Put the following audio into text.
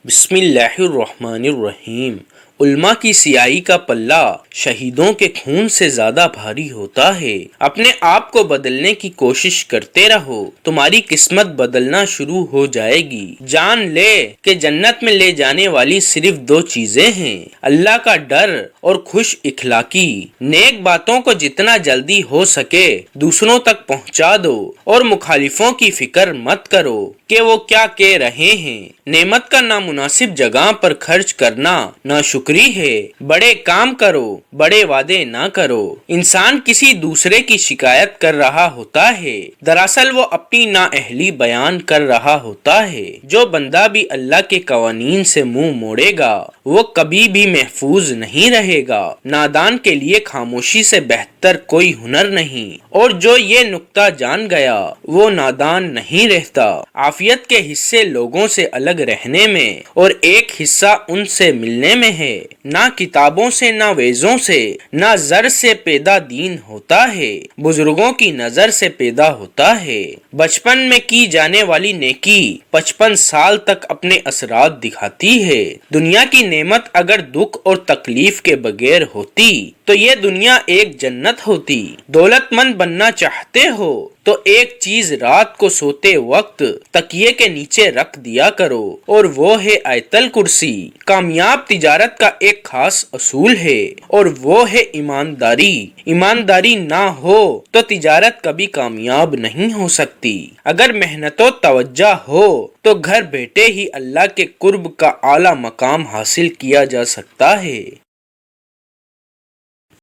بسم اللہ الرحمن الرحیم۔ علماء کی سیاہی کا پلہ شہیدوں کے خون سے زیادہ بھاری ہوتا ہے۔ اپنے آپ کو بدلنے کی کوشش کرتے رہو، تمہاری قسمت بدلنا شروع ہو جائے گی۔ جان لے کہ جنت میں لے جانے والی صرف دو چیزیں ہیں، اللہ کا ڈر اور خوش اخلاقی۔ نیک باتوں کو جتنا جلدی ہو سکے دوسروں تک پہنچا دو اور مخالفوں کی فکر مت کرو کہ وہ کیا کہہ رہے ہیں۔ نعمت کا نامناسب جگہ پر خرچ کرنا ناشکری ہے۔ بڑے کام کرو، بڑے وعدے نہ کرو۔ انسان کسی دوسرے کی شکایت کر رہا ہوتا ہے، دراصل وہ اپنی نااہلی بیان کر رہا ہوتا ہے۔ جو بندہ بھی اللہ کے قوانین سے منہ موڑے گا وہ کبھی بھی محفوظ نہیں رہے گا۔ نادان کے لیے خاموشی سے بہتر کوئی ہنر نہیں، اور جو یہ نکتہ جان گیا وہ نادان نہیں رہتا۔ عافیت کے حصے لوگوں سے الگ رہنے میں اور ایک حصہ ان سے ملنے میں ہے۔ نہ کتابوں سے، نہ وعظوں سے، نہ زر سے پیدا دین ہوتا ہے، بزرگوں کی نظر سے پیدا ہوتا ہے۔ بچپن میں کی جانے والی نیکی 55 سال تک اپنے اثرات دکھاتی ہے۔ دنیا کی نعمت اگر دکھ اور تکلیف کے بغیر ہوتی تو یہ دنیا ایک جنت ہوتی۔ دولت مند بننا چاہتے ہو تو ایک چیز رات کو سوتے وقت تکیے کے نیچے رکھ دیا کرو، اور وہ ہے آیت الکرسی۔ کامیاب تجارت کا ایک خاص اصول ہے اور وہ ہے ایمانداری۔ ایمانداری نہ ہو تو تجارت کبھی کامیاب نہیں ہو سکتی۔ اگر محنت و توجہ ہو تو گھر بیٹھے ہی اللہ کے قرب کا اعلیٰ مقام حاصل کیا جا سکتا ہے۔